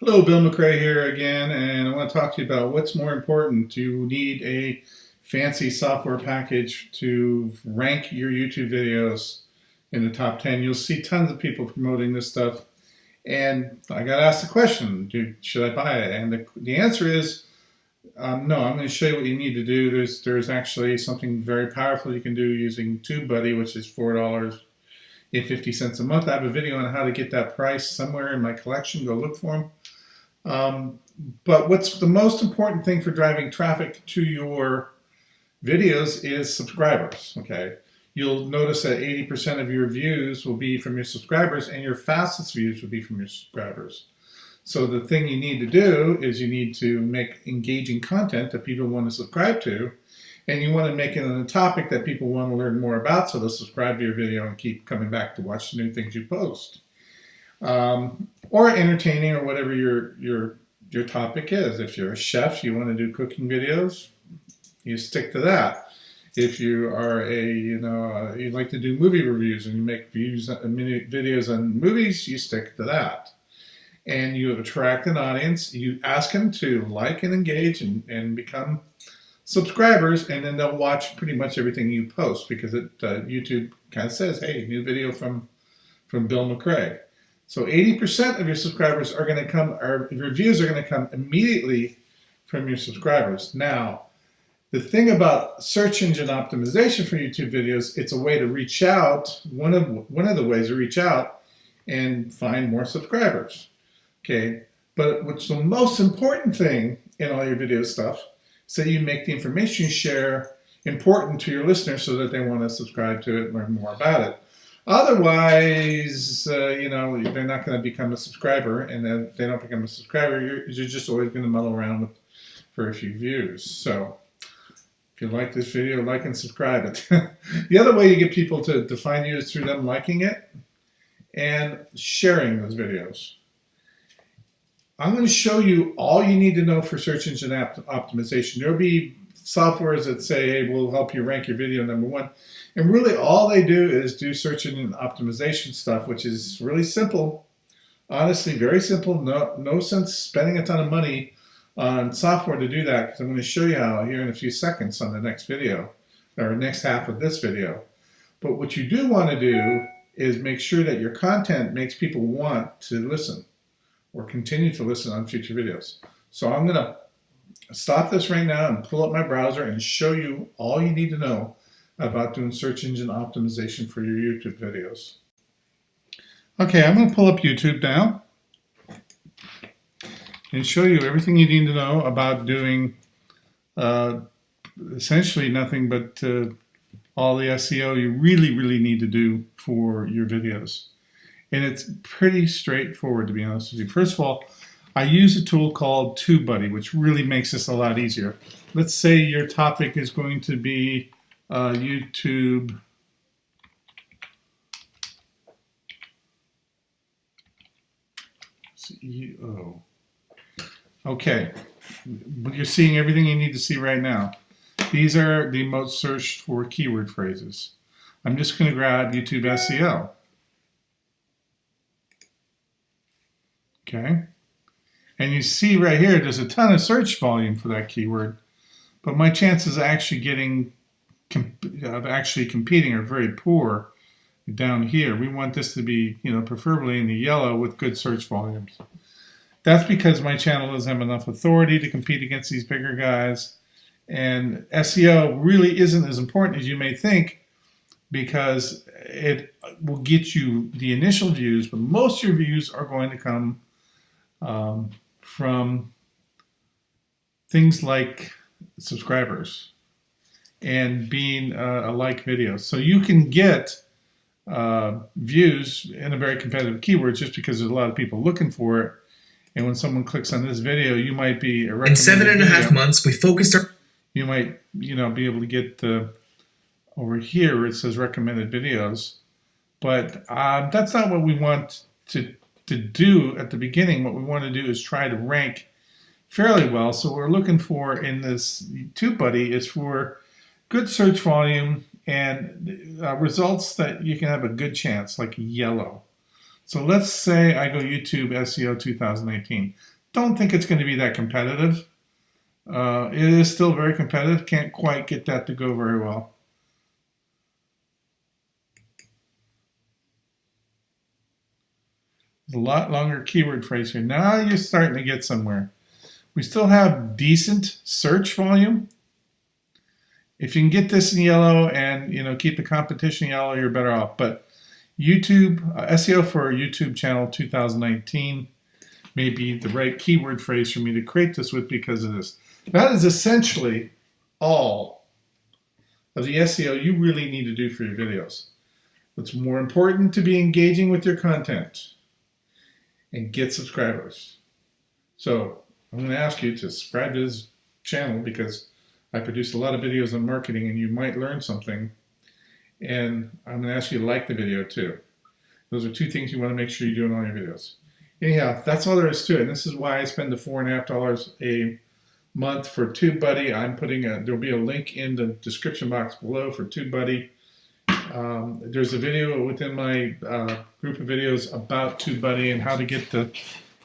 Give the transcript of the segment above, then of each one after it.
Hello, Bill McRae here again, and I want to talk to you about what's more important. Do you need a fancy software package to rank your YouTube videos in the top 10? You'll see tons of people promoting this stuff, and I got asked the question, should I buy it? And the answer is no. I'm going to show you what you need to do. There's actually something very powerful you can do using TubeBuddy, which is $4.50 a month. I have a video on how to get that price somewhere in my collection. Go look for them. But what's the most important thing for driving traffic to your videos is subscribers. Okay, you'll notice that 80% of your views will be from your subscribers, and your fastest views will be from your subscribers. So the thing you need to do is you need to make engaging content that people want to subscribe to, and you want to make it on a topic that people want to learn more about, so they'll subscribe to your video and keep coming back to watch the new things you post. Or entertaining, or whatever your topic is. If you're a chef, you want to do cooking videos, you stick to that. If you are you like to do movie reviews and you make videos on movies, you stick to that. And you attract an audience. You ask them to like and engage and become subscribers, and then they'll watch pretty much everything you post, because YouTube kind of says, "Hey, new video from Bill McRae." So 80% of your subscribers are going to come, or your views are going to come immediately from your subscribers. Now, the thing about search engine optimization for YouTube videos, it's a way to reach out. One of the ways to reach out and find more subscribers. Okay, but what's the most important thing in all your video stuff is that you make the information you share important to your listeners so that they want to subscribe to it and learn more about it. Otherwise, they're not going to become a subscriber, and then they don't become a subscriber, you're just always going to muddle around for a few views. So if you like this video, like and subscribe it. The other way you get people to find you is through them liking it and sharing those videos. I'm going to show you all you need to know for search engine optimization. There'll be softwares that say, hey, we'll help you rank your video number one. And really all they do is do search engine optimization stuff, which is really simple. Honestly, very simple. No sense spending a ton of money on software to do that, because I'm going to show you how here in a few seconds on the next video, or next half of this video. But what you do want to do is make sure that your content makes people want to listen or continue to listen on future videos. So I'm going to stop this right now and pull up my browser and show you all you need to know about doing search engine optimization for your YouTube videos. Okay, I'm going to pull up YouTube now and show you everything you need to know about doing essentially nothing but all the SEO you really need to do for your videos. And it's pretty straightforward, to be honest with you. First of all, I use a tool called TubeBuddy, which really makes this a lot easier. Let's say your topic is going to be YouTube SEO. Okay, you're seeing everything you need to see right now. These are the most searched for keyword phrases. I'm just going to grab YouTube SEO. Okay. And you see right here, there's a ton of search volume for that keyword, but my chances of actually competing are very poor down here. We want this to be, preferably in the yellow with good search volumes. That's because my channel doesn't have enough authority to compete against these bigger guys. And SEO really isn't as important as you may think, because it will get you the initial views, but most of your views are going to come from things like subscribers and being a like video. So you can get views in a very competitive keyword just because there's a lot of people looking for it. And when someone clicks on this video, you might be a recommended video. In 7.5 months, we focused our... You might, be able to get over here where it says recommended videos. But that's not what we want to do at the beginning. What we want to do is try to rank fairly well. So what we're looking for in this TubeBuddy is for good search volume and results that you can have a good chance, like yellow. So let's say I go YouTube SEO 2018. don't think it's going to be that competitive. It is still very competitive. Can't quite get that to go very well. A lot longer keyword phrase here. Now you're starting to get somewhere. We still have decent search volume. If you can get this in yellow and keep the competition yellow, you're better off. But YouTube SEO for a YouTube channel 2019 may be the right keyword phrase for me to create this with because of this. That is essentially all of the SEO you really need to do for your videos. It's more important to be engaging with your content and get subscribers. So I'm going to ask you to subscribe to this channel because I produce a lot of videos on marketing and you might learn something. And I'm going to ask you to like the video too. Those are two things you want to make sure you do in all your videos. Anyhow, that's all there is to it. And this is why I spend the $4.50 a month for TubeBuddy. There'll be a link in the description box below for TubeBuddy. There's a video within my group of videos about TubeBuddy and how to get the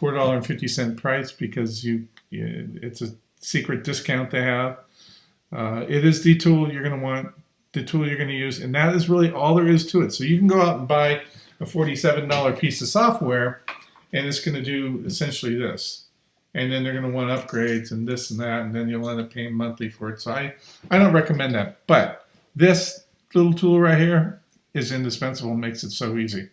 $4.50 price because it's a secret discount they have. It is the tool you're going to want, the tool you're going to use, and that is really all there is to it. So you can go out and buy a $47 piece of software, and it's going to do essentially this. And then they're going to want upgrades and this and that, and then you'll end up paying monthly for it. So I don't recommend that. But this little tool right here is indispensable, makes it so easy.